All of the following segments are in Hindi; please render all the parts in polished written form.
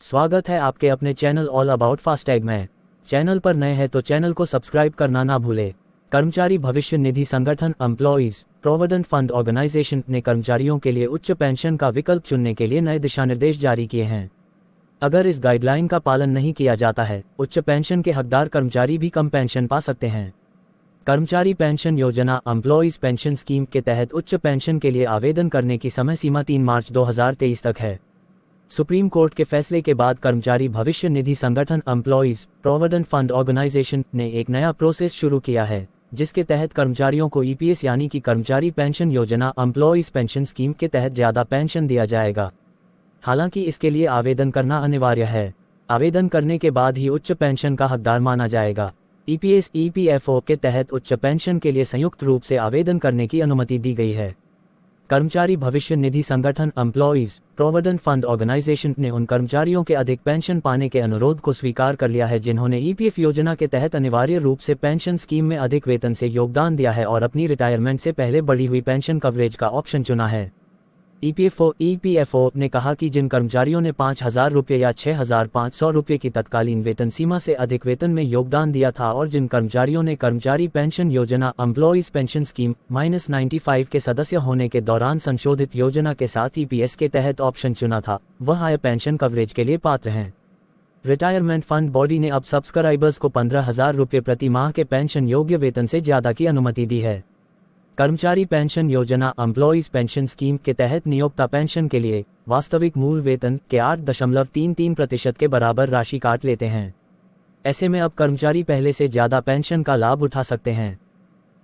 स्वागत है आपके अपने चैनल ऑल अबाउट फास्टैग में। चैनल पर नए हैं तो चैनल को सब्सक्राइब करना ना भूले। कर्मचारी भविष्य निधि संगठन एम्प्लॉइज प्रोविडेंट फंड ऑर्गेनाइजेशन ने कर्मचारियों के लिए उच्च पेंशन का विकल्प चुनने के लिए नए दिशानिर्देश जारी किए हैं। अगर इस गाइडलाइन का पालन नहीं किया जाता है, उच्च पेंशन के हकदार कर्मचारी भी कम पेंशन पा सकते हैं। कर्मचारी पेंशन योजना एम्प्लॉइज पेंशन स्कीम के तहत उच्च पेंशन के लिए आवेदन करने की समय सीमा 3 मार्च 2023 तक है। सुप्रीम कोर्ट के फैसले के बाद कर्मचारी भविष्य निधि संगठन एम्प्लॉइज प्रोविडेंट फंड ऑर्गेनाइजेशन ने एक नया प्रोसेस शुरू किया है, जिसके तहत कर्मचारियों को ईपीएस यानी कि कर्मचारी पेंशन योजना एम्प्लॉइज पेंशन स्कीम के तहत ज़्यादा पेंशन दिया जाएगा। हालांकि इसके लिए आवेदन करना अनिवार्य है। आवेदन करने के बाद ही उच्च पेंशन का हकदार माना जाएगा। ईपीएस ईपीएफओ के तहत उच्च पेंशन के लिए संयुक्त रूप से आवेदन करने की अनुमति दी गई है। कर्मचारी भविष्य निधि संगठन एम्प्लॉइज प्रोविडेंट फंड ऑर्गेनाइजेशन ने उन कर्मचारियों के अधिक पेंशन पाने के अनुरोध को स्वीकार कर लिया है जिन्होंने ईपीएफ योजना के तहत अनिवार्य रूप से पेंशन स्कीम में अधिक वेतन से योगदान दिया है और अपनी रिटायरमेंट से पहले बढ़ी हुई पेंशन कवरेज का ऑप्शन चुना है। ईपीएफओ ने कहा कि जिन कर्मचारियों ने 5,000 रुपये या 6,500 रुपये की तत्कालीन वेतन सीमा से अधिक वेतन में योगदान दिया था और जिन कर्मचारियों ने कर्मचारी पेंशन योजना एम्प्लॉइज पेंशन स्कीम -95 के सदस्य होने के दौरान संशोधित योजना के साथ ईपीएस के तहत ऑप्शन चुना था, वह हाई पेंशन कवरेज के लिए पात्र हैं। रिटायरमेंट फंड बॉडी ने अब सब्सक्राइबर्स को 15,000 रुपये प्रति माह के पेंशन योग्य वेतन से ज़्यादा की अनुमति दी है। कर्मचारी पेंशन योजना एम्प्लॉइज पेंशन स्कीम के तहत नियोक्ता पेंशन के लिए वास्तविक मूल वेतन के 8.33% के बराबर राशि काट लेते हैं। ऐसे में अब कर्मचारी पहले से ज़्यादा पेंशन का लाभ उठा सकते हैं।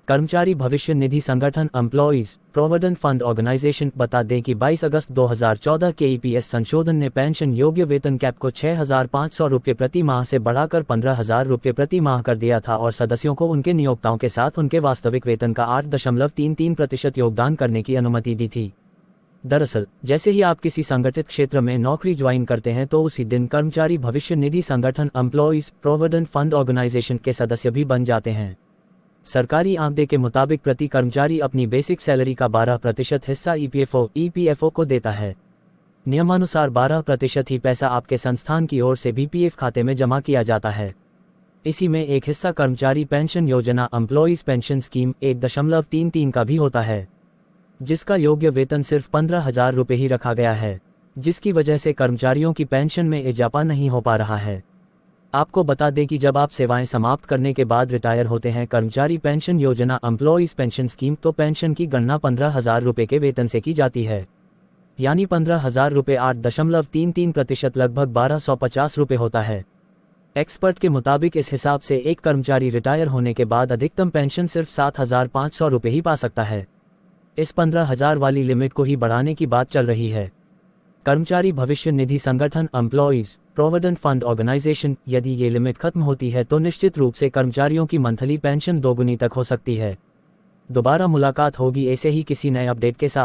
कर्मचारी भविष्य निधि संगठन एम्प्लॉइज प्रोविडेंट फंड ऑर्गेनाइजेशन बता दें कि 22 अगस्त 2014 के ईपीएस संशोधन ने पेंशन योग्य वेतन कैप को 6,500 रुपये प्रति माह से बढ़ाकर 15,000 रुपये प्रति माह कर दिया था और सदस्यों को उनके नियोक्ताओं के साथ उनके वास्तविक वेतन का 8.33% योगदान करने की अनुमति दी थी। दरअसल, जैसे ही आप किसी संगठित क्षेत्र में नौकरी ज्वाइन करते हैं तो उसी दिन कर्मचारी भविष्य निधि संगठन एम्प्लॉइज प्रोविडेंट फंड ऑर्गेनाइजेशन के सदस्य भी बन जाते हैं। सरकारी आंकड़े के मुताबिक प्रति कर्मचारी अपनी बेसिक सैलरी का 12% हिस्सा ईपीएफओ को देता है। नियमानुसार 12% ही पैसा आपके संस्थान की ओर से भी पीएफ खाते में जमा किया जाता है। इसी में एक हिस्सा कर्मचारी पेंशन योजना एम्प्लॉइज पेंशन स्कीम 1.33 का भी होता है, जिसका योग्य वेतन सिर्फ 15,000 रुपये ही रखा गया है, जिसकी वजह से कर्मचारियों की पेंशन में इजाफा नहीं हो पा रहा है। आपको बता दें कि जब आप सेवाएं समाप्त करने के बाद रिटायर होते हैं कर्मचारी पेंशन योजना एम्प्लॉइज पेंशन स्कीम, तो पेंशन की गणना 15,000 रुपये के वेतन से की जाती है, यानी 15,000 रुपये 8.33% लगभग 1,250 रुपये होता है। एक्सपर्ट के मुताबिक इस हिसाब से एक कर्मचारी रिटायर होने के बाद अधिकतम पेंशन सिर्फ 7,500 रुपये ही पा सकता है। इस 15,000 वाली लिमिट को ही बढ़ाने की बात चल रही है। कर्मचारी भविष्य निधि संगठन एम्प्लॉइज प्रोविडेंट फंड ऑर्गेनाइजेशन, यदि ये लिमिट खत्म होती है तो निश्चित रूप से कर्मचारियों की मंथली पेंशन दोगुनी तक हो सकती है। दोबारा मुलाकात होगी ऐसे ही किसी नए अपडेट के साथ।